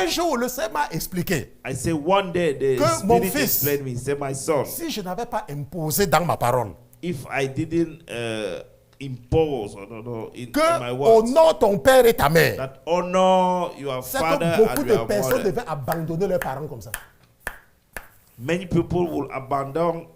Un jour, le Seigneur m'a expliqué I say one day the que mon Spirit fils, explained me. He said, my son, si je n'avais pas imposé dans ma parole if I didn't impose or no, in my que words, honore ton père et ta mère, that honor your c'est father que beaucoup and de your personnes mother. devaient abandonner leurs parents comme ça. Many people will abandon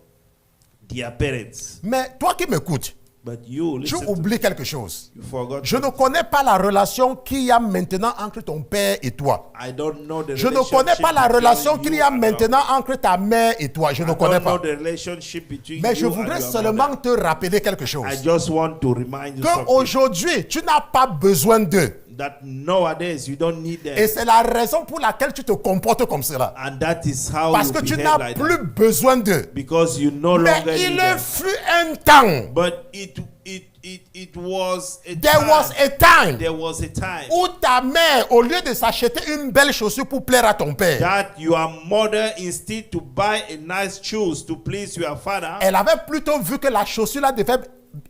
their parents. Mais toi qui m'écoutes, But you, tu listen to me. oublies quelque chose. You forgot. Je ne connais pas la relation qu'il y a maintenant entre ton père et toi. I don't know the Je ne connais pas la relation qu'il y a maintenant entre ta mère et toi. Je ne connais pas. the relationship between Mais je you voudrais and your seulement mother. te rappeler quelque chose. I just want to remind you something. Qu'aujourd'hui, tu n'as pas besoin d'eux. That nowadays you don't need them. Et c'est la raison pour laquelle tu te comportes comme cela. And that is how Parce you que tu behave n'as like plus that. besoin d'eux. Because you no Mais longer il need them. fut un temps. But it was a There time. was a time There was a time où ta mère, au lieu de s'acheter une belle chaussure pour plaire à ton père, that your mother, instead to buy a nice shoes to please your father, elle avait plutôt vu que la chaussure là devait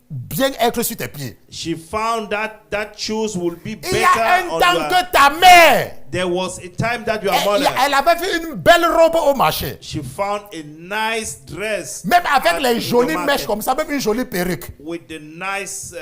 bien être sur tes pieds. she found that shoes will be Il y a better un on temps your. que ta mère, There was a time that your elle, mother, elle avait vu une belle robe au marché. she found a nice dress, Même avec at les the jolies market mèches comme ça, même une jolie perruque. with the nice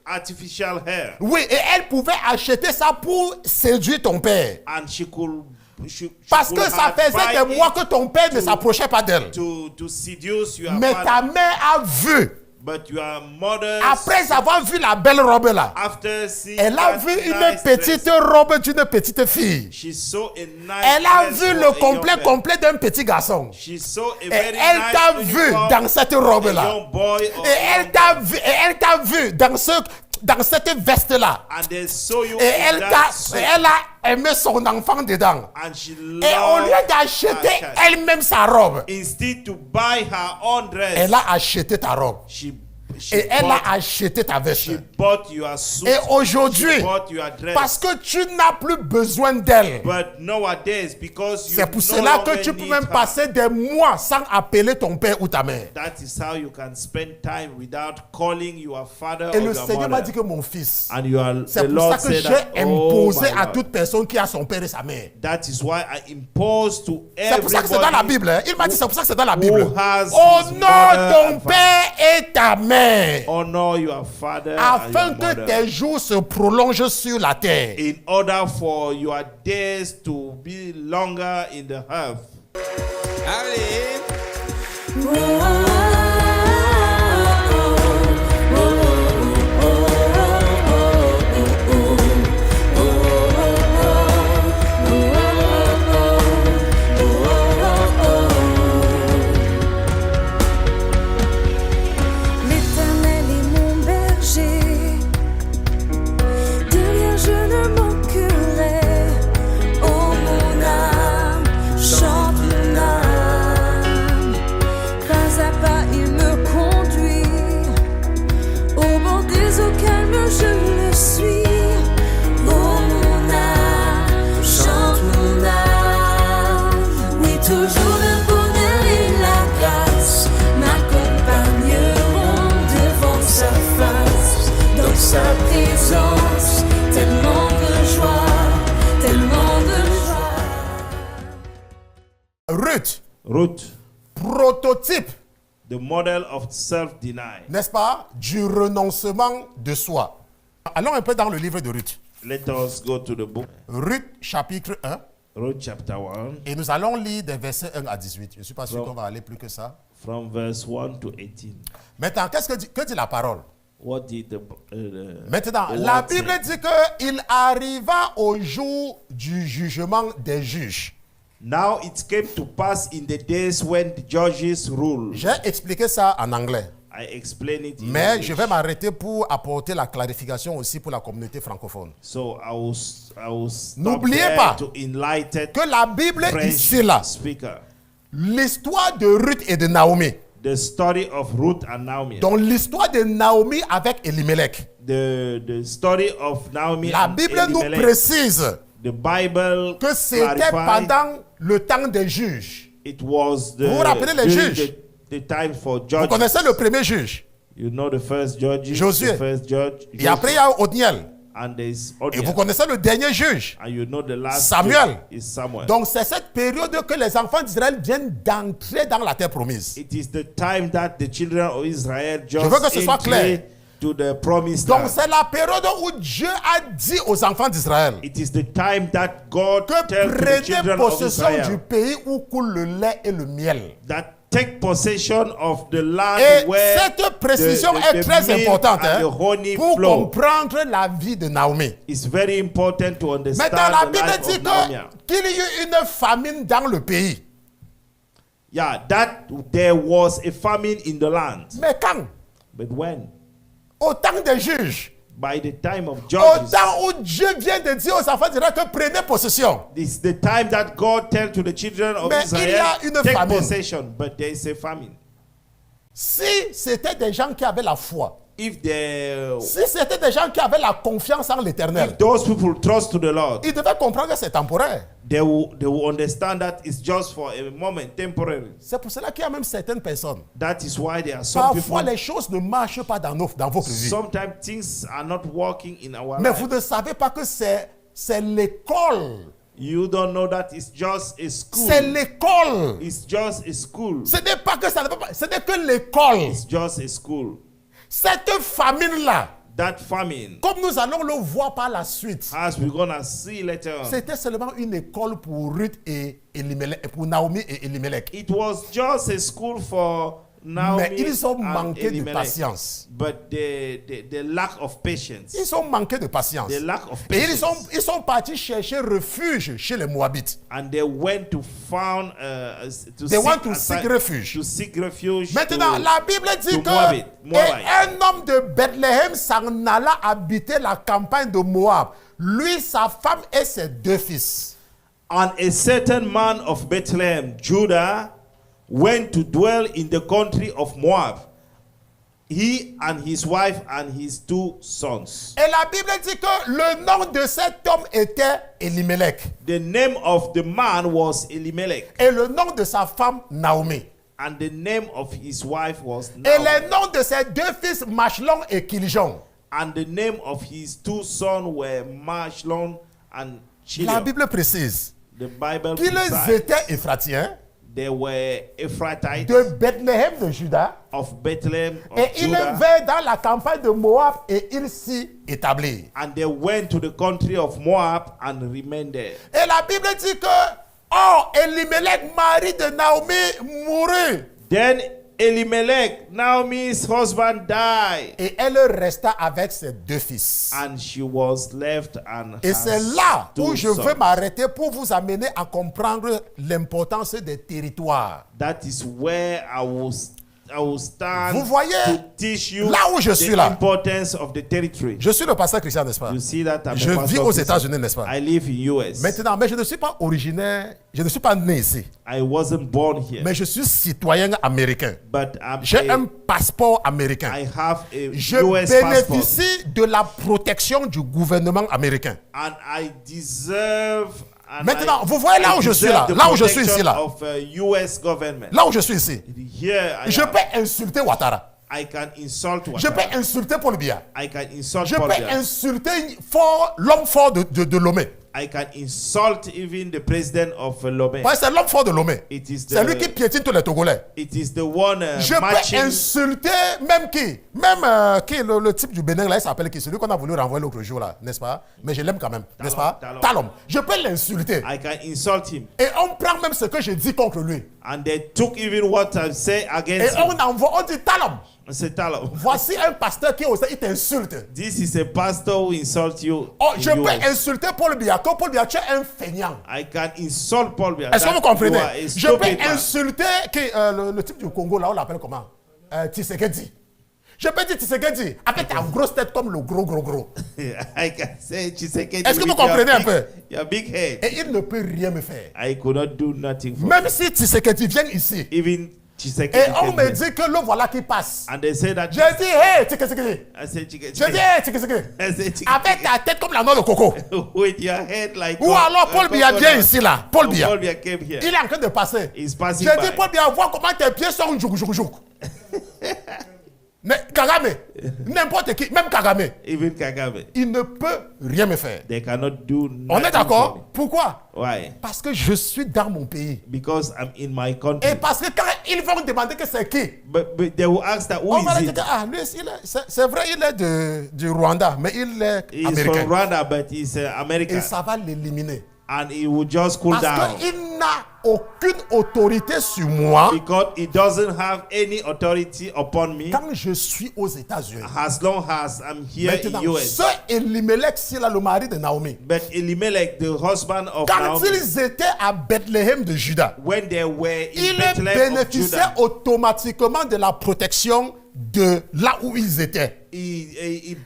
artificial hair, Oui, et elle pouvait acheter ça pour séduire ton père. and she could. She Parce could que ça have faisait buy des mois it que ton père ne s'approchait pas d'elle. to seduce your Mais father. ta mère a vu, But your mother, après avoir vu la belle robe là, after seeing elle a that vu une nice petite dress, robe d'une petite fille. she saw a nice Elle a dress vu for le a young complet man. complet d'un petit garçon. She saw a Et very elle nice t'a vu uniform, dans cette robe a là. young boy or Et a elle young t'a girl. vu, et elle t'a vu dans cette veste là. And they saw you Et in that suit, elle a aimé son enfant dedans. and she Et au loved lieu d'acheter her child. elle-même sa robe, Instead to buy her own dress, elle a acheté ta robe. she Et elle bought, a acheté ta veste. she bought your suit, Et she aujourd'hui, bought your dress. parce que tu n'as plus besoin d'elle, But nowadays, because you c'est pour no cela longer que tu peux need même her, passer des mois sans appeler ton père ou ta mère. that is how you can spend time without calling your father Et or le your Seigneur m'a mother. dit que mon fils, And you are, c'est the pour ça Lord que said j'ai that, imposé oh my à Lord, toute personne qui a son père et sa mère. that is why I impose to C'est pour ça que c'est dans la everybody Bible. Hein. Il m'a dit c'est pour ça que c'est dans la Bible. has his Honore mother ton and father. père et ta mère, honor your father afin and your que mother, tes jours se prolongent sur la terre. in order for your days to be longer in the earth. Allez. L'Éternel est mon berger, de rien je ne manquerai. Oh mon âme, chante mon âme. Pas à pas il me conduit, au bord des eaux calmes je le suis. Oh mon âme, chante mon âme. Oui, toujours le bonheur et la grâce m'accompagneront devant sa face, dans sa présence, tellement de joie, tellement de joie. Ruth, Ruth, prototype, the model of self-denial. n'est-ce pas, du renoncement de soi. Allons un peu dans le livre de Ruth. Let us go to the book, Ruth chapitre 1. Ruth chapter 1, Et nous allons lire des versets 1 à 18. Je ne suis pas sûr Bon. qu'on va aller plus que ça. from verse 1 to 18. Maintenant, que dit la parole? What did Maintenant, the la word Bible say? dit qu'il arriva au jour du jugement des juges. Now it came to pass in the days when the judges ruled. J'ai expliqué ça en anglais. I explain it in Mais English. je vais m'arrêter pour apporter la clarification aussi pour la communauté francophone. So I will stop N'oubliez there pas to enlighten Que la Bible French ici là, speaker. l'histoire de Ruth et de Naomi, The story of Ruth and Naomi. dont l'histoire de Naomi avec Elimelech. The story of Naomi La and Bible nous Elimelech. précise The Bible que c'était clarified pendant le temps des juges. it was the, Vous vous rappelez les during juges? the time for Vous judges. connaissez le premier juge. You know the first judges, Josué. the first judge. Et après, il y a Othniel. and there is Et vous audience. connaissez le dernier juge, And you know the last Samuel. judge is Samuel. Donc c'est cette période que les enfants d'Israël viennent d'entrer dans la terre promise. It is the time that the children of Israel veux que ce just soit clair. enter to the promised Donc land. c'est la période où Dieu a dit aux enfants d'Israël It is the time that God que tells to the prenez children of possession du Israel pays où coule le lait et le miel. that take possession of the land Et where cette précision the est très milk importante and hein, the honey pour flow. comprendre la vie de Naomi. It's very important to understand Maintenant, la the Bible life dit of Naomi. qu'il y eut une famine dans le pays. Yeah, that there was a famine in the land. Mais quand? But when? Au temps des juges. By the time of Au Judges. temps où Dieu vient de dire aux enfants d'Israël que prenez possession. This is the time that God tells to the children of Mais il y a Israel, une take famine. possession, but there is a famine. Si c'était des gens qui avaient la foi, If the si c'était des gens qui avaient la confiance en l'éternel, if those people trust to the Lord, ils devaient comprendre que c'est temporaire. they will understand that it's just for a moment, temporary. C'est pour cela qu'il y a même certaines personnes. That is why there are some Parfois, people. les choses ne marchent pas dans votre vie. Sometimes things are not working in our Mais life. vous ne savez pas que c'est l'école. You don't know that it's just a school. C'est l'école. It's just a school. Ce n'est pas que ça ne peut pas. Ce n'est que l'école. It's just a school. Cette famine-là, That famine, comme nous allons le voir par la suite, as we're gonna see later on, c'était seulement une école pour Ruth et Elimelech, pour Naomi et Elimelech. it was just a school for Naomi Mais ils ont and manqué de Elimelech. patience. But the lack of patience, Ils ont manqué de patience. the lack of Et patience, ils sont partis chercher refuge chez les Moabites. and they went to found to They seek want to aside- seek refuge. to seek refuge. Maintenant, to- la Bible dit to que Moabit. et un homme de Bethléem s'en alla habiter la campagne de Moab. Lui, sa femme et ses 2 fils. And a certain man of Bethlehem, Judah, went to dwell in the country of Moab, he and his wife and his 2 sons. Et la Bible dit que le nom de cet homme était Elimelech. The name of the man was Elimelech, Et le nom de sa femme, Naomi. and the name of his wife was Et Naomi, les noms de ses 2 fils, Machlon et Kiljon. and the name of his 2 sons were Machlon and La Chilion. Bible précise The Bible qu'ils says étaient Éphratiens they were Ephratites de Bethléem de Juda. of Bethlehem of Et ils Judah, vinrent dans la campagne de Moab et ils s'y établirent. and they went to the country of Moab and remained there. Et la Bible dit que, oh, Elimelech, mari de Naomi, mourut. Then Elimelech, Naomi's husband, died, Et elle resta avec ses 2 fils. and she was left and Et c'est là où two je veux sons. m'arrêter pour vous amener à comprendre l'importance des territoires. That is where I will stand Vous voyez, to teach you là où je suis the là. importance of the territory. Je suis le pasteur Christian, n'est-ce pas? You see that I'm Je a pastor vis aux Christian. États-Unis, n'est-ce pas? I live in US. Maintenant, mais je ne suis pas originaire, je ne suis pas né ici, I wasn't born here, mais je suis citoyen américain. but J'ai un passeport américain. I have a Je US passport, bénéficie de la protection du gouvernement américain. and I deserve. And Maintenant, I- vous voyez là I où je suis deserve là, the là où je suis ici protection là, of, US government. là où je suis ici. Here I Je am. peux insulter Ouattara. I can insult Je Ouattara. peux insulter Paul Biya. I can insult Je Paul peux Biya. insulter l'homme fort de Lomé. I can insult even the president of Lomé. Ouais, c'est l'homme fort de Lomé. It is C'est lui qui the piétine tous les Togolais. it is the one Je peux matching. insulter même qui? Même qui, le type du Bénin là, il s'appelle qui? Celui qu'on a voulu renvoyer l'autre jour là, n'est-ce pas? Mais je l'aime quand même, n'est-ce pas? Talon. Talon. Je peux l'insulter. I can insult him, Et on prend même ce que je dis contre lui. and they took even what I say Et against on him. envoie, on dit Talon. I say, Talon, Voici un pasteur qui il t'insulte. this is a pastor who insult you. Oh, in je peux US. insulter Paul Biya. Que Paul Biya, tu es un feignant. I can insult Paul Biya. Est-ce que that vous comprenez? you are a Je peux stupid man. insulter le type du Congo là, on l'appelle comment? Tshisekedi. Je peux dire Tshisekedi avec ta grosse tête comme le gros. I can say Tshisekedi Est-ce que vous with your comprenez un big- peu? Your big head. Et il ne peut rien me faire. I could not do nothing for Même si Tshisekedi vient ici, even Tshisekedi. et on came me here. dit que le voilà qui passe. And they say that. Je dis, hey, Tshisekedi. I say Tshisekedi. Je dis, hey, Tshisekedi. I say Tshisekedi. Avec ta tête comme la noix de coco. With your head like. Ou alors Paul Biya vient ici là. Paul Biya. Paul Biya came here. Il est en train de passer. He's passing Je dis, by. Paul Biya, vois comment tes pieds sont jouk. Mais Kagame, n'importe qui, même Kagame, even Kagame, il ne peut rien me faire. they cannot do nothing. On est for d'accord? Pourquoi? me. Why? Parce que je suis dans mon pays. Because I'm in my country. Et parce que quand ils vont demander que c'est qui, But they will ask that who on va is dire it? que ah, lui, c'est vrai, il est du Rwanda, mais il est He's américain. from Rwanda, but he's American. Et ça va l'éliminer. And he will just cool Parce down. qu'il n'a aucune autorité sur moi Because he doesn't have any authority upon me quand je suis aux États-Unis. as long as I'm here Maintenant, in US. ce Elimelech, c'est là le mari de Naomi. But Elimelech, the husband of Quand Naomi, ils étaient à Bethléem de Juda, when they were in ils Bethlehem of bénéficiaient Judah, automatiquement de la protection de là où ils étaient. he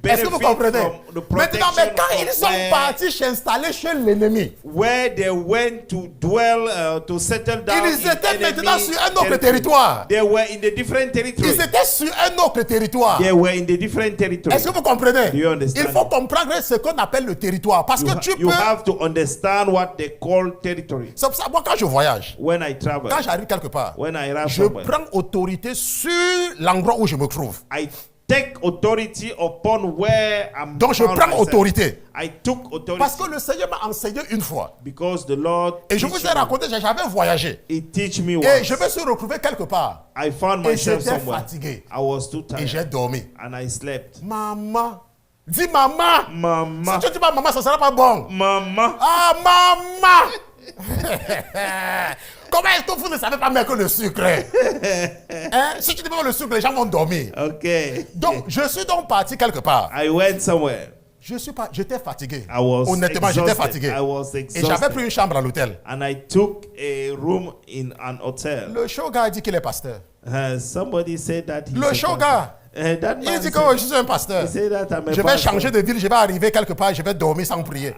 Est-ce que vous benefited comprenez? from the Maintenant, mais protection quand ils of sont partis s'installer chez l'ennemi, where they went to dwell, to settle down ils in étaient enemy maintenant sur un autre territory. territoire. They were in the different territory. Ils étaient sur un autre territoire. They were in the different territory. Est-ce que vous comprenez? Do you understand? Il faut comprendre ce qu'on appelle le territoire. Parce que tu You peux... have to understand what they call territory. C'est pour ça, moi, quand je voyage, When I travel, quand j'arrive quelque part, when I arrive je somewhere, prends autorité sur l'endroit où je me trouve. I take authority upon where I'm Donc, je found prends myself. autorité. I took authority Parce que le Seigneur m'a enseigné une fois. because the Lord Et je vous ai teach me. raconté, j'avais voyagé. He teach me Et once. je me suis retrouvé quelque part. I found Et myself j'étais somewhere. fatigué. I was too Et tired j'ai dormi. and I slept. Maman. Dis maman. Mama, Si tu dis pas maman, ça sera pas bon. mama, Ah, maman. Comment est-ce que vous ne savez pas mieux que le sucre? Hein? Si tu dis pas le sucre, les gens vont dormir. okay. Donc, je suis donc parti quelque part. I went somewhere. J'étais fatigué. I was Honnêtement, j'étais exhausted. fatigué. I was Et j'avais exhausted. pris une chambre à l'hôtel. And I took a room in an hotel. Le show gars a dit qu'il est pasteur. Somebody said that he's Le a show pastor. gars, That il man dit said- que je suis un pasteur. he said that I'm a Je vais pastor. changer de ville, je vais arriver quelque part, je vais dormir sans prier.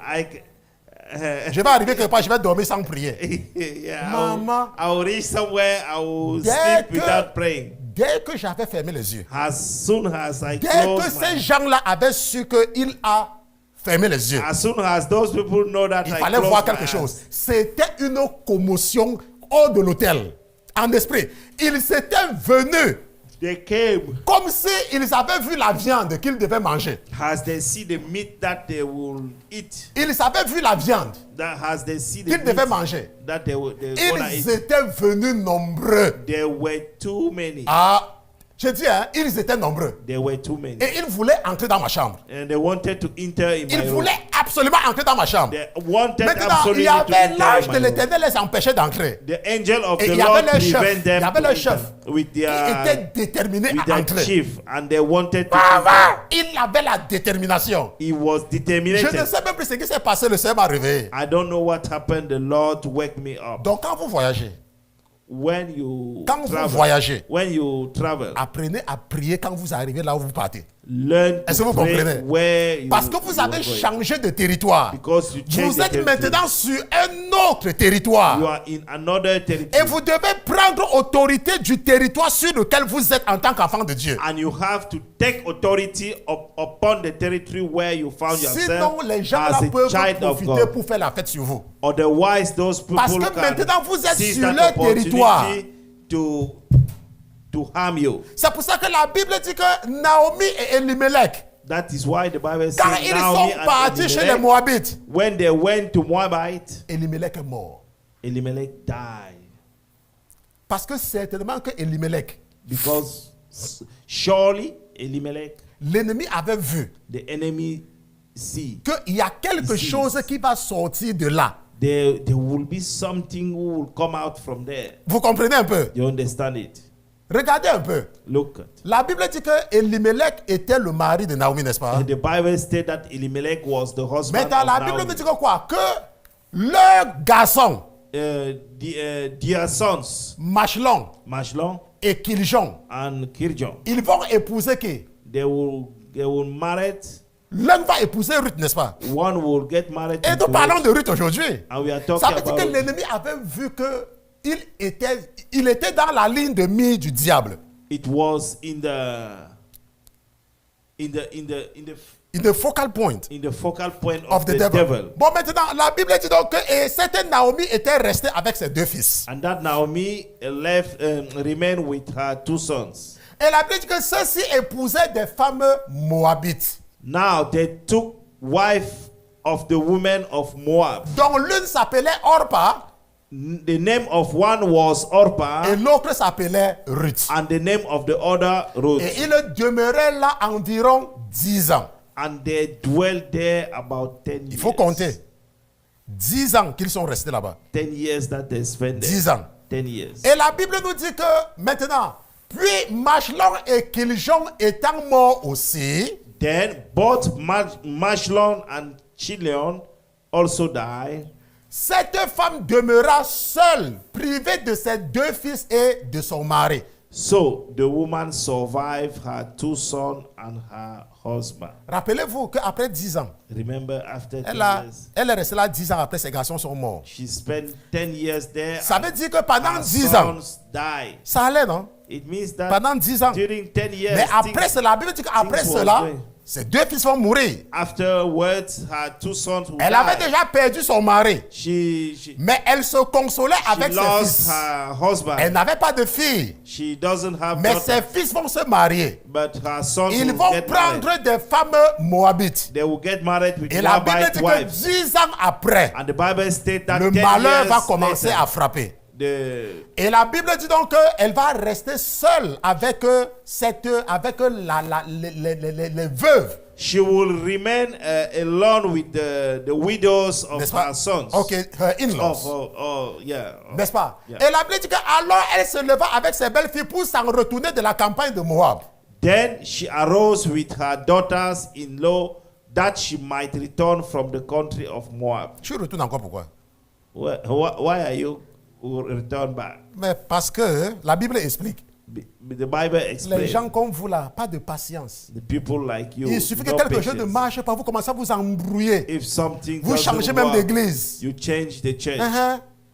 Je vais arriver quelque part, je vais dormir sans prier. Yeah, Mama. I'll reach somewhere, I will Dès sleep que- without praying. Dès que j'avais fermé les yeux, As soon as I dès que close ces my gens-là avaient su qu'il a fermé les yeux, as soon as those people know that il I fallait close voir my quelque eyes, chose. C'était une commotion hors de l'hôtel, en esprit. Ils étaient venus they came comme s'ils avaient vu la viande qu'ils devaient manger. as they see the meat that they will eat, Ils avaient vu la viande that as they see the qu'ils devaient meat manger. that they gonna Ils eat. étaient venus nombreux. There were too many. Ah, je dis, hein, ils étaient nombreux. There were too many. Et ils voulaient entrer dans ma chambre. And they wanted to enter in my Ils room. voulaient absolument entrer dans ma chambre. They wanted Maintenant, il absolutely y to avait enter l'ange in de my room. l'éternel les empêchait d'entrer. The angel of Et the il y Lord avait leur chef. prevent Il y them avait to leur enter chef. with Ils their étaient déterminés with à their entrer. chief, and they wanted to Ah, enter. il avait la détermination. He was Je ne determined. sais même plus ce qui s'est passé, le Seigneur m'a réveillé. I don't know what happened. The Lord wake me up. Donc quand vous voyagez, When you quand vous travel, voyagez, when you travel, apprenez à prier quand vous arrivez là où vous partez. learn Est-ce que to vous pray comprenez? where you, Parce que vous you avez are going. changé de territoire. Because you change Vous the êtes territory. maintenant sur un autre territoire. You are in another Et territory. vous devez prendre autorité du territoire sur lequel vous êtes en tant qu'enfant de Dieu. And you have to take authority upon the territory where you found yourself Sinon, les gens là as a peuvent child of profiter God. pour faire la fête sur vous. Otherwise, those people Parce que can maintenant, vous êtes seize sur that leur opportunity territoire. to harm you. C'est pour ça que la Bible dit que Naomi et Elimelech, That is why the Bible quand says ils Naomi sont and partis chez les Elimelech, Moabites, when they went to Moabite, Elimelech est mort. Elimelech died Parce que certainement que Elimelech, because surely Elimelech, l'ennemi avait vu the enemy, see qu'il y a quelque Ici. chose qui va sortir de là. there will be something who will come out from there. Vous comprenez un peu? You understand it? Regardez un peu. Look at. La Bible dit que Elimelech était le mari de Naomi, n'est-ce pas? The Bible states that Elimelech was the husband Maintenant, of la Bible Naomi. me dit que quoi? Que leur garçon, Their sons, Machlon Machlon et Kiljon, and Kirjon, ils vont épouser qui? they will marry. L'un va épouser Ruth, n'est-ce pas? One will get married. Et to nous parlons Ruth. de Ruth aujourd'hui. And we are Ça talking veut dire about que l'ennemi avait vu que il était dans la ligne de mire du diable. it was in The focal point the focal point of of the the devil. devil. Bon, maintenant, la Bible dit donc que cette Naomi était restée avec ses deux fils. And that Naomi remained with her two sons. Et la Bible dit que ceux-ci épousaient des femmes moabites, Now they took wife of the women of Moab. dont l'une s'appelait Orpa The name of one was Orpah, et l'autre s'appelait Ruth. and the name of the other Ruth. Et ils demeuraient là environ 10 ans. And they dwelled there about 10 years. Il faut compter. 10 ans qu'ils sont restés là-bas. 10 years that they spent there. 10 ans. 10 years. Et la Bible nous dit que maintenant, puis Machlon et Kiljon étant morts aussi, Then both Machlon and Chilion also died. cette femme demeura seule, privée de ses 2 fils et de son mari. So the woman survived her 2 sons and her husband. Rappelez-vous qu'après 10 ans, Remember, after 10 elle years, est restée là 10 ans après ses garçons sont morts. she spent 10 years there. Ça veut dire que pendant Her 10 ans, sons died. ça allait, non? It means that Pendant 10 ans. during 10 years, Mais après cela, la Bible dit qu'après things was cela, going. ses 2 fils vont mourir. afterwards, her 2 sons will Elle avait die. déjà perdu son mari. She Mais elle se consolait avec ses lost fils. her husband. Elle n'avait pas de fille. She doesn't have Mais daughter, ses fils vont se marier. but her sons Ils will vont get married. prendre des femmes moabites. They will get married with Et la Bible Moabite dit que wives. 10 ans après, And the Bible states that le 10 malheur va years commencer later, à frapper. the Et la Bible dit donc qu'elle va rester seule avec, les veuves. she will remain alone with the widows of N'est-ce pas? her sons. Ok, her in-laws. Yeah. N'est-ce pas? Yeah. Et la Bible dit qu'alors elle se leva avec ses belles filles pour s'en retourner de la campagne de Moab. Then she arose with her daughters-in-law that she might return from the country of Moab. Tu retournes encore pourquoi? Why are you return back? Mais parce que la Bible explique. The Bible Les explains. gens comme vous là, pas de patience. The people like you. Il suffit que no quelque chose ne patience. marche pas, vous commencez à vous embrouiller. If something Vous doesn't changez même work, d'église. you change the church.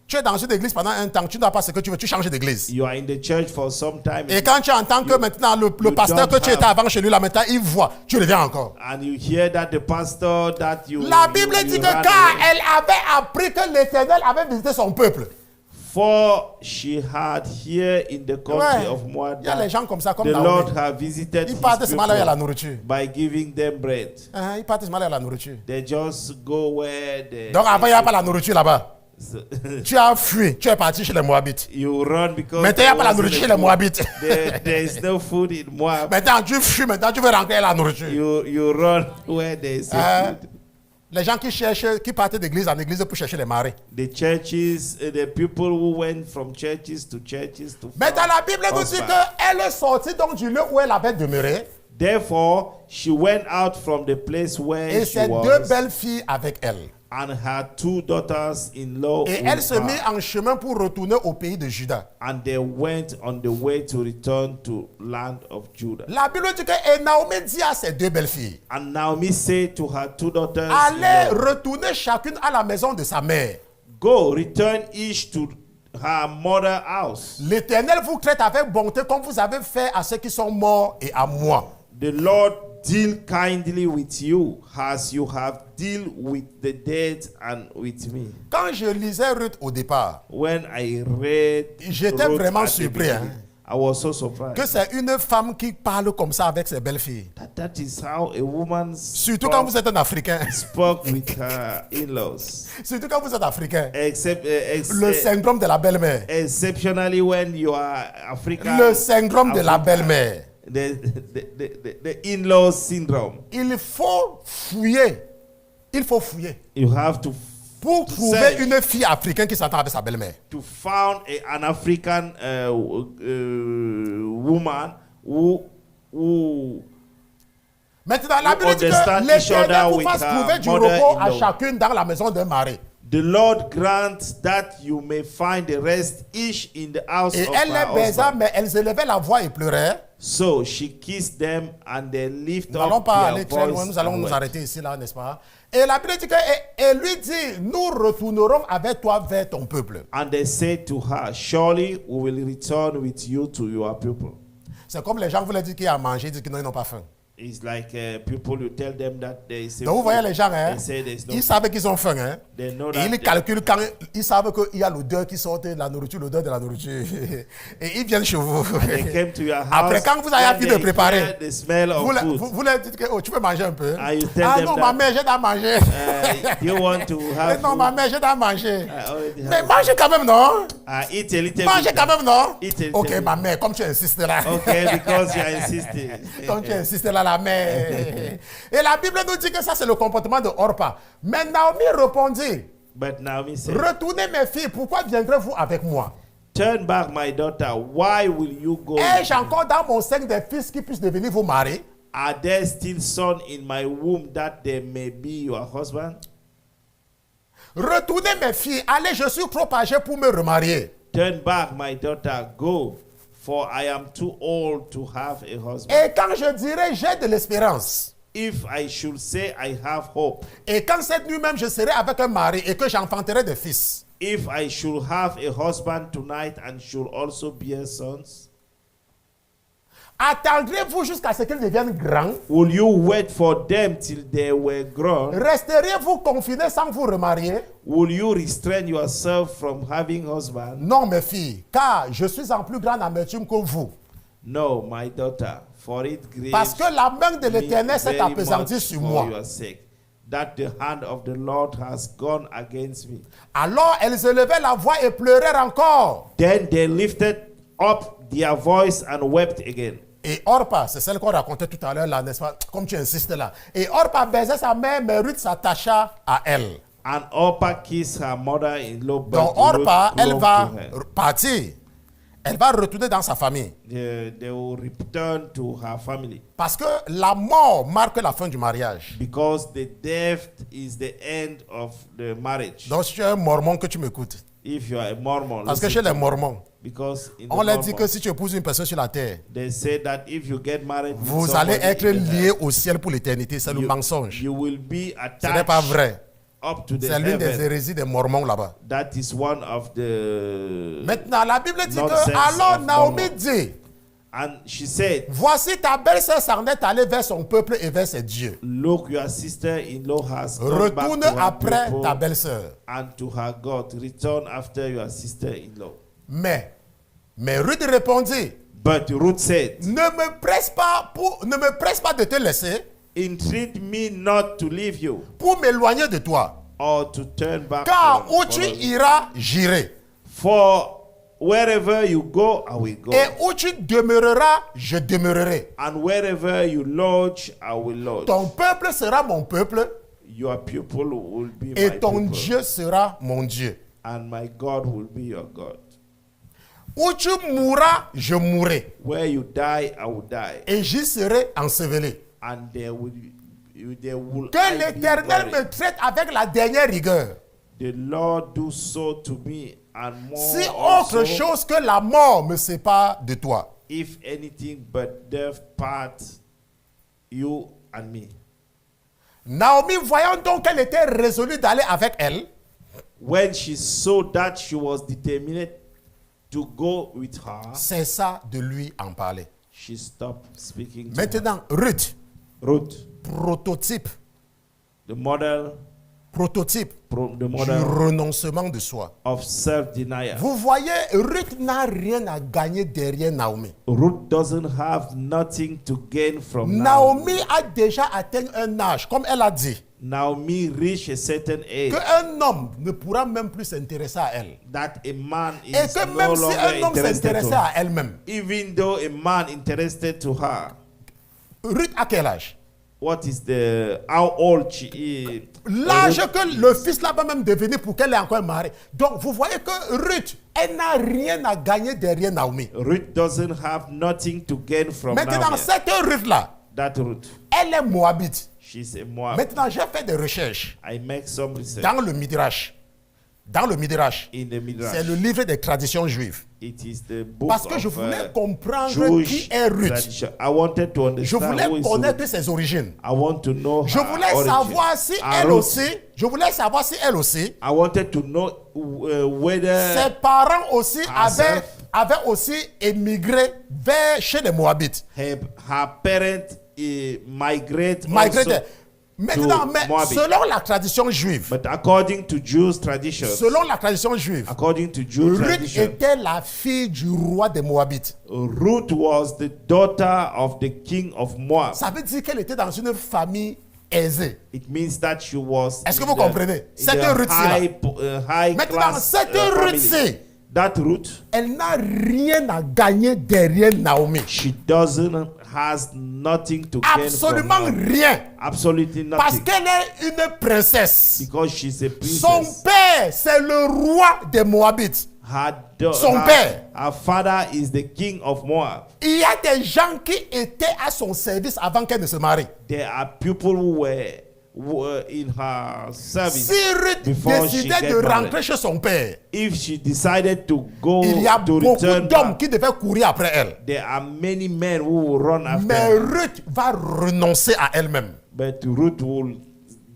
Tu es dans une église pendant un temps, tu n'as pas ce que tu veux, tu changes d'église. You are in the church for some time. Et quand tu entends que maintenant le pasteur que tu étais avant chez lui, là maintenant il voit, tu reviens encore. And you hear that the pastor that you. La Bible you dit que ran quand away. elle avait appris que l'Éternel avait visité son peuple, For she had here in the country ouais, of Moab il y a les gens comme ça, comme the Lord Naomi. had visited Ils his partent se marier à la people nourriture. by giving them bread. Ils partent se marier à la nourriture. They just go where they. Donc avant il n'y a pas la nourriture là-bas. So- Tu as fui, tu es parti chez les Moabites. you run because Maintenant il n'y a there pas la wasn't nourriture chez a les food. Moabites. There is no food in Moab. Maintenant tu fuis, maintenant tu veux rentrer la nourriture. You run where there is Hein? food. Les gens qui cherchent, qui partent d'église en église pour chercher les maris. The churches, the people who went from churches to Mais dans find la Bible nous dit husband. qu'elle sortit donc du lieu où elle avait demeuré Therefore, she went out from the place where et she ses 2 was, belles filles avec elle. and her 2 daughters-in-law Et with elle se her. mit en chemin pour retourner au pays de Juda. And they went on the way to return to land of Judah. La Bible dit que et Naomi dit à ses 2 belles filles, And Naomi said to her 2 daughters, allez retourner chacune à la maison de sa mère. go, return each to her mother house. L'Éternel vous traite avec bonté comme vous avez fait à ceux qui sont morts et à moi. The Lord deal kindly with you as you have deal with the dead and with me. Quand je lisais Ruth au départ, When I read, J'étais Ruth vraiment at the surpris, beginning, I was so surprised. que c'est une femme qui parle comme ça avec ses belles filles. That is how a woman Surtout quand vous êtes un Africain. spoke with her in-laws. Surtout quand vous êtes Africain. Except, Le syndrome de la belle-mère. exceptionally when you are African. Le syndrome de la African, belle-mère. the in-laws syndrome. Il faut fouiller. Il faut fouiller. You have to Pour to trouver search une fille africaine qui s'entend avec sa belle-mère. to found an African woman who Maintenant, la You Bible dit que understand each l'Éternel other vous with fasse her trouver du repos à mother-in-law. chacune dans la maison d'un mari. the Lord grants that you may find the rest each in the house Et of elle her les baisa, husband. mais elles élevaient la voix et pleuraient. So she kissed them and they lift Nous n'allons up pas their aller très loin, voice nous allons and nous wept. arrêter ici, là, n'est-ce pas? Et la Bible dit que, et lui dit, nous retournerons avec toi vers ton peuple. And they said to her, surely we will return with you to your people. C'est comme les gens voulaient dire qu'il y a à manger, ils disent que non, ils n'ont pas faim. It's like people, you tell them that there is a Donc vous voyez food. les gens, hein, They say there's no ils food. savent qu'ils ont faim. Hein. They know Et that ils they- calculent quand ils savent qu'il y a l'odeur qui sort de la nourriture, l'odeur de la nourriture. Et ils viennent chez vous. They came to your house. Après, quand vous avez when fini de they préparer, hear the smell Vous, of food. vous leur dites que oh, tu peux manger un peu. Ah, you tell Ah them non, that. ma mère, j'ai d'à manger. You want to have Non, food? ma mère, j'ai d'à manger. I already Mais have. mangez quand même, non? Eat a little Mangez bit. quand même, non? Eat a little Ok, bit. ma mère, comme tu insistes là. Okay, because you are insisting. Comme tu insistes là, la mère. Et la Bible nous dit que ça, c'est le comportement de Orpa. Mais Naomi répondit, But Naomi said, retournez mes filles, pourquoi viendrez-vous avec moi? turn back, my daughter. Why will you go? Ai-je encore dans mon sein des fils qui puissent devenir vos maris? Are there still sons in my womb that they may be your husband? Retournez mes filles, allez, je suis trop âgé pour me remarier. Turn back, my daughter. Go, for I am too old to have a husband. Et quand je dirai j'ai de l'espérance, If I should say I have hope, et quand cette nuit même je serai avec un mari et que j'enfanterai des fils, if I should have a husband tonight and should also bear sons, attendrez-vous jusqu'à ce qu'ils deviennent grands? will you wait for them till they were grown? Resterez-vous confinés sans vous remarier? Will you restrain yourself from having husband? Non, mes filles, car je suis en plus grande amertume que vous. No, my daughter, for it grieves Parce que la main de me l'Éternel s'est very appesantie much sur for moi. your sake, that the hand of the Lord has gone against me. Alors elles élevaient la voix et pleurèrent encore. Then they lifted up their voice and wept again. Et Orpa, c'est celle qu'on racontait tout à l'heure là, n'est-ce pas? Comme tu insistes là. Et Orpa baisait sa mère, mais Ruth s'attacha à elle. And Orpah kissed her mother-in-law, but Donc Orpa, Ruth elle clung va to her. partir. Elle va retourner dans sa famille. They will return to her family Parce que la mort marque la fin du mariage. because the death is the end of the marriage. Donc si tu es un mormon que tu m'écoutes. If you are a Mormon, Parce que listen chez les to me. mormons, Because in the on leur dit Mormon, que si tu épouses une personne sur la terre, they say that if you get married, with vous allez somebody être in the liés earth, au ciel pour l'éternité. C'est le mensonge. you will be Ce n'est pas attached vrai. up to the C'est l'une des heaven. hérésies des mormons là-bas. That is one of the Maintenant, la Bible dit Nonsense que, alors of Naomi Mormon. dit, And she said, voici ta belle-sœur s'en est allée vers son peuple et vers ses dieux. look, your sister-in-law has gone back Retourne to her après people ta belle-sœur. and to her God. Return after your sister-in-law. Mais Ruth répondit, But Ruth said, ne me presse pas de te laisser entreat me not to leave you pour m'éloigner de toi. or to turn back Car from où tu following. iras, j'irai. For wherever you go, I will go. Et où tu demeureras, je demeurerai. And wherever you lodge, I will lodge. Ton peuple sera mon peuple Your people will be my et ton people. Dieu sera mon Dieu. And my God will be your God. Où tu mourras, je mourrai. Where you die, I will die. Et j'y serai enseveli. And there will Que I be l'Éternel buried. me traite avec la dernière rigueur. The Lord do so to me and more Si autre also, chose que la mort me sépare de toi. if anything but death part you and me. Naomi, voyant donc qu'elle était résolue d'aller avec elle, When she saw that she was determined to go with her, cessa de lui en parler. she stopped speaking to Maintenant, Ruth, her. Ruth, prototype the model du model renoncement de soi. of self-denial. Vous voyez, Ruth n'a rien à gagner derrière Naomi. Ruth doesn't have nothing to gain from Naomi a déjà atteint un âge, comme elle a dit, Naomi reached a certain age qu'un homme ne pourra même plus s'intéresser à elle. that a man Et is que no même si longer un homme interested s'intéressait to à her. elle-même, Even though a man interested to her, Ruth a quel âge? how old she is? L'âge que le fils là va même devenir pour qu'elle ait encore marié. Donc vous voyez que Ruth, elle n'a rien à gagner derrière Naomi. Ruth doesn't have nothing to gain from Maintenant, Naomi. cette Ruth là, That Ruth, elle est moabite. she's a Moab. Maintenant, j'ai fait des recherches I make some research dans le Midrash. Dans le Midrash, in the Midrash. c'est le livre des traditions juives. It is the book Parce que je of voulais comprendre Jewish qui est Ruth. tradition. I wanted to Je understand voulais who is connaître Ruth. ses origines. I want to know Je her voulais origin. savoir si And elle Ruth, aussi, je voulais savoir si elle aussi, I wanted to know whether ses parents aussi herself, avaient aussi émigré chez les Moabites. her parents migrate Migrated. also. Maintenant, mais Moabit. selon la tradition juive, But according to Jews' traditions, selon la tradition juive, according to Jews' Ruth tradition, était la fille du roi des Moabites. Ruth was the daughter of the king of Moab. Ça veut dire qu'elle était dans une famille aisée. It means that she was. Est-ce que in vous the- comprenez? in Cette the Ruth-ci-là. high Maintenant, class cette family. Ruth-ci, That Ruth, elle n'a rien à gagner derrière Naomi. has nothing to gain from Absolument her. rien. Absolutely Parce nothing. qu'elle est une princesse. Because she's a Son princess. père, c'est le roi des Moabites. Son père. Her father is the king of Moab. Il y a des gens qui étaient à son service avant qu'elle ne se marie. There are people who were in her service Si Ruth before she décidait get de married. rentrer chez son père, If she decided to go il y a to beaucoup return d'hommes back, qui devaient courir après elle. there are many men who will run after Mais her. Ruth va renoncer à elle-même. But Ruth will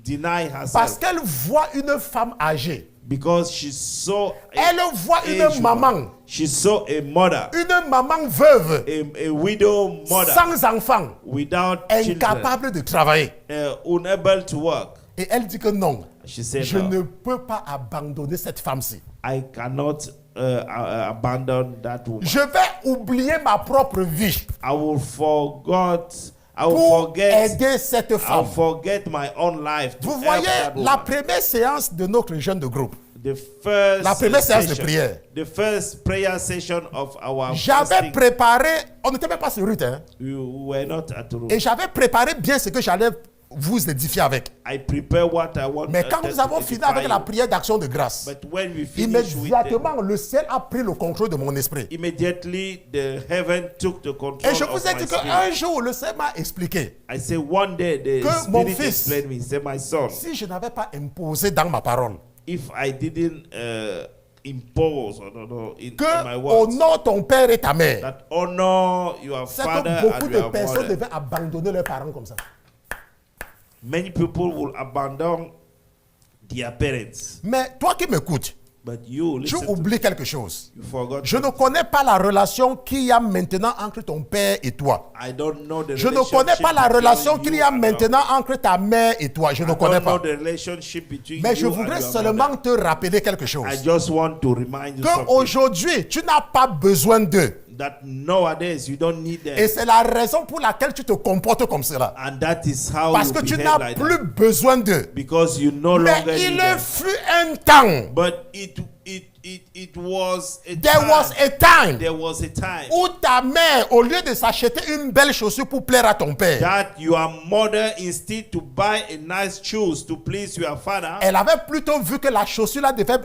deny Parce herself qu'elle voit une femme âgée. because she saw Elle voit une aged maman, woman. She saw a mother, une maman veuve, a widow mother sans enfant, without children, incapable de travailler. unable to work. Et elle dit que non, She said, je "No, ne peux pas abandonner cette femme-ci. I cannot abandon that woman. Je vais oublier ma propre vie I will pour forget aider cette I'll femme. forget my own life to Vous help voyez, that la woman." première séance de notre jeune de groupe, The first la première séance de session, prière. the first prayer session of our j'avais fasting, préparé, on n'était même pas sur Ruth, hein, we were not at room. et j'avais préparé bien ce que j'allais vous édifier avec. I prepare what I want. Mais quand nous avons fini avec la prière d'action de grâce, But when we finish with immédiatement le ciel a pris le contrôle de mon esprit. immediately the heaven took the control Et je of vous ai my dit spirit. qu'un jour, le Seigneur m'a expliqué, I say one day the que mon spirit fils- explained me. He said, "My son, si je n'avais pas imposé dans ma parole, if I didn't impose or no, in my que words, honore ton père et ta mère, that honor your c'est father que beaucoup and de your personnes mother, devaient abandonner leurs parents comme ça. many people will abandon their parents. Mais toi qui m'écoutes, But you tu listen to oublies quelque chose. you forgot. Je ne connais pas la relation qu'il y a maintenant entre ton père et toi. I don't know the Je ne connais pas la relation qu'il y a maintenant entre ta mère et toi. Je ne connais pas. the relationship between Mais je you voudrais and your seulement mother. te rappeler quelque chose. I just want to remind you something. Qu'aujourd'hui, tu n'as pas besoin d'eux. That nowadays you don't need them. Et c'est la raison pour laquelle tu te comportes comme cela. And that is how Parce you que tu behave n'as like plus that. besoin d'eux. Because you no Mais longer il need them. fut un temps. But it was a There time. was a time There was a time où ta mère, au lieu de s'acheter une belle chaussure pour plaire à ton père, that your mother, instead to buy a nice shoes to please your father, elle avait plutôt vu que la chaussure là devait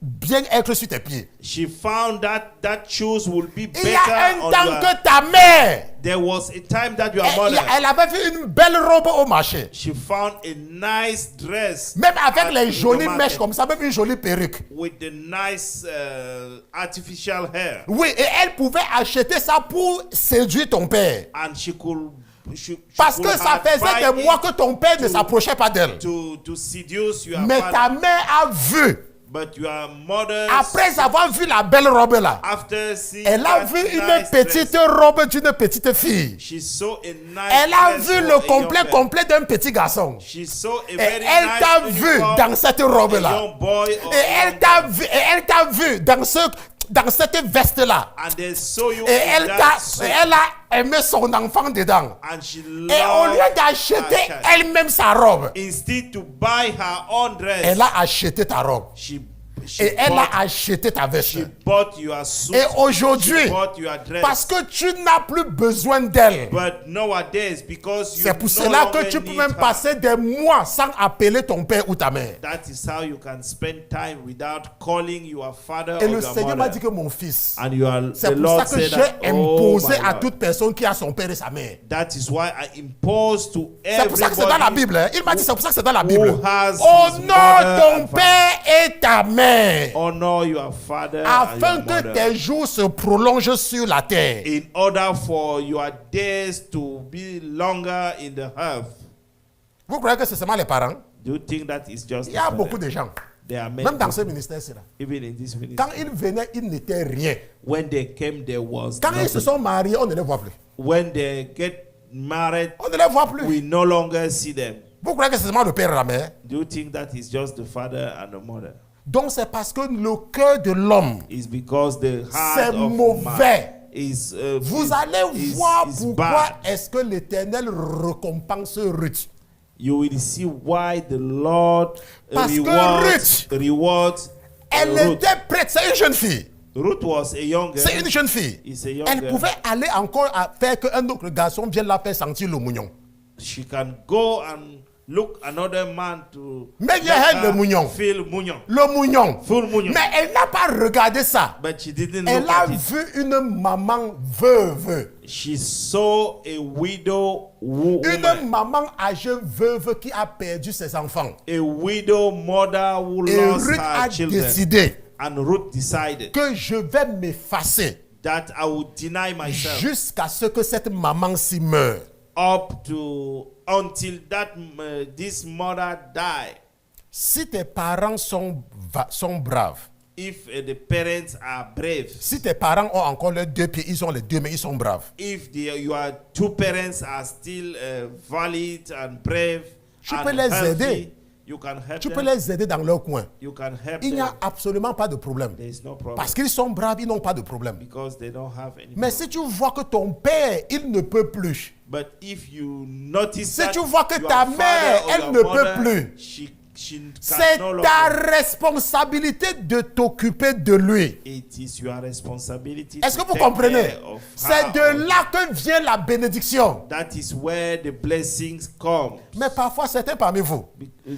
bien être sur tes pieds. she found that shoes will be Il y a better un on temps your. que ta mère, There was a time that your elle, mother, elle avait vu une belle robe au marché. she found a nice dress, Même avec at les the jolies market mèches comme ça, même une jolie perruque. with the nice artificial hair, Oui, et elle pouvait acheter ça pour séduire ton père. and she could. She Parce could que ça have faisait buy des mois it que ton père ne s'approchait pas d'elle. to seduce your Mais father. ta mère a vu, But your mother, après avoir vu la belle robe là, after seeing elle a that vu une nice petite dress, robe d'une petite fille. she saw a nice Elle a dress vu for le a young complet man. complet d'un petit garçon. She saw a Et very elle nice t'a vu uniform, dans cette robe a là. young boy or Et a elle young t'a man. vu, et elle t'a vu dans cette veste là. And they saw you Et in elle that suit, elle a aimé son enfant dedans. and she Et au loved lieu d'acheter her child. elle-même sa robe, Instead to buy her own dress, elle a acheté ta robe. she Et elle bought, a acheté ta veste. she bought your suit, Et aujourd'hui, she bought your dress. parce que tu n'as plus besoin d'elle, But nowadays, because you c'est pour no cela que longer tu peux need même her, passer des mois sans appeler ton père ou ta mère. that is how you can spend time without calling your father Et or le your Seigneur m'a mother. dit que mon fils, And you are, c'est the pour ça Lord que said j'ai that, imposé oh my à Lord, toute personne qui a son père et sa mère. that is why I impose to C'est pour ça que c'est dans la everybody Bible. Hein. Il m'a dit c'est pour ça que c'est dans la Bible. who has his Honore mother ton and father. père et ta mère, honor your father afin and que your mother, tes jours se prolongent sur la terre. in order for your days to be longer in the earth. Vous croyez que c'est seulement les parents? Do you think that is just Il y a the beaucoup parents? de gens, There are many même dans ce people, ministère-ci là. even in this ministry. Quand ils venaient, ils n'étaient rien. When they came, there was Quand ils se nothing. sont mariés, on ne les voit plus. When they get married, On ne les voit plus. we no longer see them. Vous croyez que c'est seulement le père et la mère? Do you think that is just the father and the mother? Donc c'est parce que le cœur de l'homme, It's because the c'est heart of mauvais. man is Vous allez voir is pourquoi bad. est-ce que l'Éternel récompense Ruth. You will see why the Lord Parce que rewards Elle Ruth. était prête, c'est une jeune fille. Ruth was a young girl. C'est une jeune fille. It's a young Elle girl. pouvait aller encore à faire qu'un autre garçon vienne la faire sentir le mougnon. She can go and look another man to Mais il y let a elle, her le mougnon. feel mignon. Le mougnon. Full mignon. Mais elle n'a pas regardé ça. But she didn't Elle look a at it. vu une maman veuve. She saw a widow woman. Une maman âgée veuve qui a perdu ses enfants. A widow mother who Et lost Ruth her a children. décidé And Ruth decided que je vais m'effacer that I would deny myself jusqu'à ce que cette maman-ci meure. up to until this mother die. Si tes parents sont braves, If the parents are brave, si tes parents ont encore leurs deux pieds, ils ont les deux mains, ils sont braves. if your two parents are still valid and brave Tu and peux les healthy, aider. you can help Tu them. peux les aider dans leur coin. You can help Il n'y them. a absolument pas de problème. There is no problem Parce qu'ils sont braves, ils n'ont pas de problème. because they don't have any Mais problem. si tu vois que ton père, il ne peut plus, But if you notice Si that tu vois que your ta father mère, or elle your ne peut mother, plus, she c'est can no ta longer. responsabilité de t'occuper de lui. It is your responsibility. Est-ce to que vous take comprenez? care of C'est her. de là que vient la bénédiction. That is where the blessings come. Mais parfois, certains parmi vous,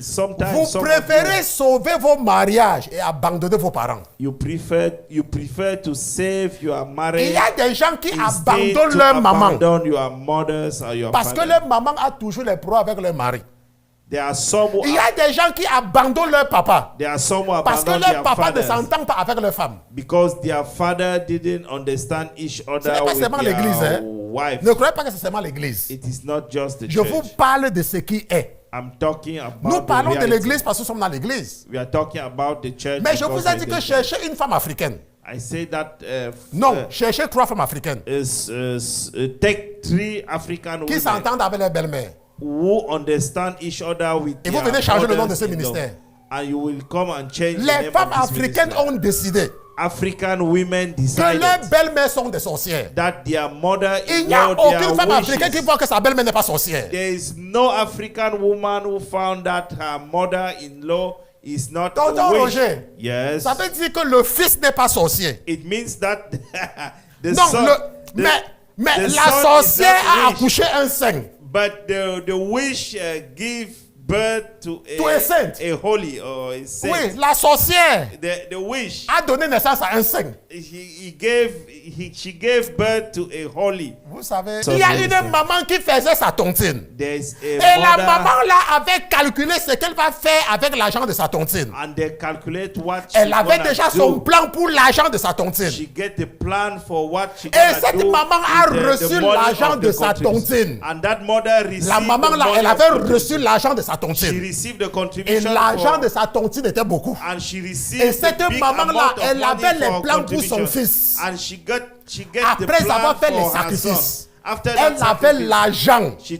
Sometimes vous some of préférez sauver vos mariages et abandonner vos parents. you prefer to save your Il marriage y a des gens qui instead abandonnent to leur maman abandon your mothers or your parce que father. leur maman a toujours les problèmes avec leur mari. There are some who Il y a des gens qui abandonnent leur papa there are some who parce que abandon leur their papa ne fathers s'entend pas avec leur femme. because their father didn't understand each Ce other n'est pas with seulement l'église. their Hein. wife. Ne croyez pas que c'est seulement l'église. It is not just the Je vous church. parle de ce qui est. I'm talking about Nous the parlons de reality. l'église parce que nous sommes dans l'église. We are talking about the church. Mais je because vous ai we're dit in que the cherchez une femme africaine. I say that Non, cherchez 3 femmes africaines take 3 African qui women s'entendent avec leur belle-mère. who understand each other with Et vous their venez changer le nom de mothers ce in law. ministère. And you will come and change the Les name femmes of this africaines ministry. ont décidé African women que decided leurs belles-mères sont des sorcières. that their mother Il n'y a in aucune femme africaine qui voit que sa belle-mère n'est pas sorcière. There is no African woman who found that her mother-in-law is not Tonton a witch. Roger, Yes. ça veut dire que le fils n'est pas sorcier. It means that the Non, son, mais the la son sorcière is not a witch. accouché un saint. But the witch give birth to a saint. a holy or a saint. Oui, la sorcière The witch, a donné naissance à un saint. she gave birth to a holy. Vous savez, So il y a very une saint. maman qui faisait sa tontine. There's a Et la mother, maman là avait calculé ce qu'elle va faire avec l'argent de sa tontine. and they calculate what Elle she avait gonna déjà do. son plan pour l'argent de sa tontine. She get the plan for what she Et gonna cette do maman a with reçu money l'argent of de the sa contribution. tontine. And that mother received La maman the là, money elle of avait contribution. reçu l'argent de sa She tontine. received the Et contribution l'argent for- de sa tontine était beaucoup. and she received Et the cette big maman là, amount of elle money avait les for plans pour son contribution. fils. And she get Après the plan avoir fait les for her sacrifices, son. After elle that avait sacrifice, l'argent. she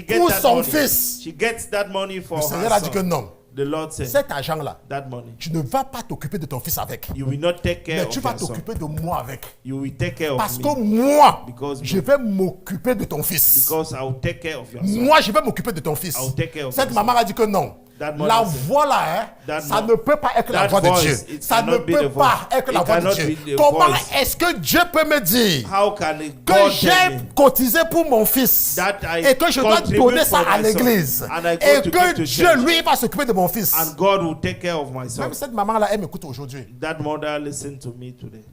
get pour that son money. fils. She gets that money for Le her Seigneur a dit son. que non. The Lord said, Cet argent-là, that money, tu ne vas pas t'occuper de ton fils avec. you will not take care Mais of tu vas your son. t'occuper de moi avec. You will take care Parce of que me. moi, Because je vais m'occuper de ton fils. Because I will take care of your son. Moi, je vais m'occuper de ton fils. I will take care of Cette your maman a dit que non. That La mother said, voix là, hein, that ça mo- ne peut pas être la that voix de voice, Dieu. it Ça ne cannot be peut the pas voice. être la It voix de cannot Dieu. be the Comment voice. est-ce que Dieu peut me dire How can que God tell j'ai me cotisé pour mon fils that I et que je dois contribute donner ça for à my son, l'église and I go et to que give to Dieu, church, lui, va s'occuper de mon fils? and God will take care of my son? Même cette maman-là, elle m'écoute aujourd'hui. That mother listened to me today.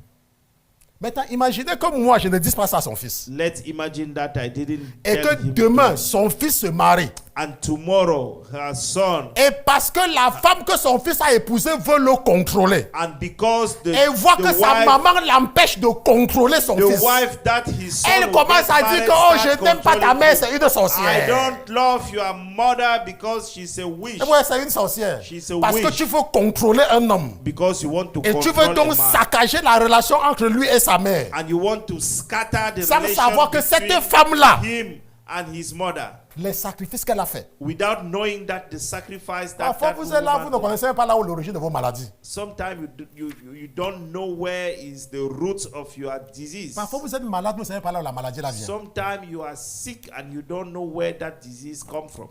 Maintenant, imaginez que moi, je ne dise pas ça à son fils. Let's imagine that I didn't Et tell que him demain, to- son fils se marie And tomorrow, her son, Et parce que la femme que son fils a épousée veut le contrôler. and because Et voit que sa maman l'empêche de contrôler son the fils. wife that his son Elle will commence get à dire married que oh, start je n'aime pas ta controlling mère, him. c'est une I sorcière. don't love your mother because she's a witch. Et moi, c'est une sorcière. She's a Parce que witch. tu veux contrôler un homme. Because you want to Et tu veux control donc a man. saccager la relation entre lui et sa mère. And you want to scatter the Sans savoir relation que cette between femme-là, him and his mother, les sacrifices qu'elle a fait. without knowing that the sacrifice that, Parfois, that vous êtes là, vous ne woman, connaissez pas là où l'origine de vos maladies. sometimes you don't know where is the roots of your disease. Parfois, vous êtes malade, vous ne savez pas là où la maladie là vient. Sometimes you are sick and you don't know where that disease come from.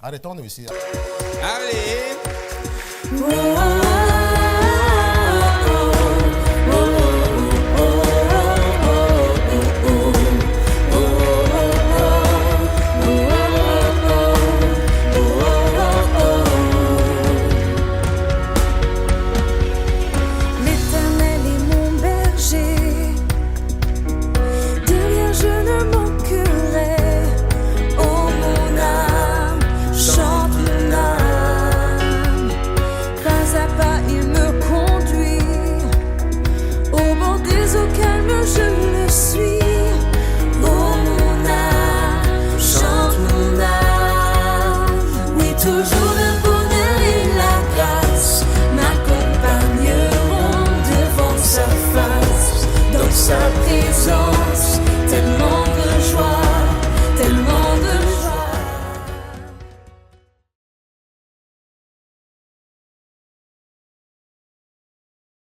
Arrêtons-nous ici. Allez. Oh,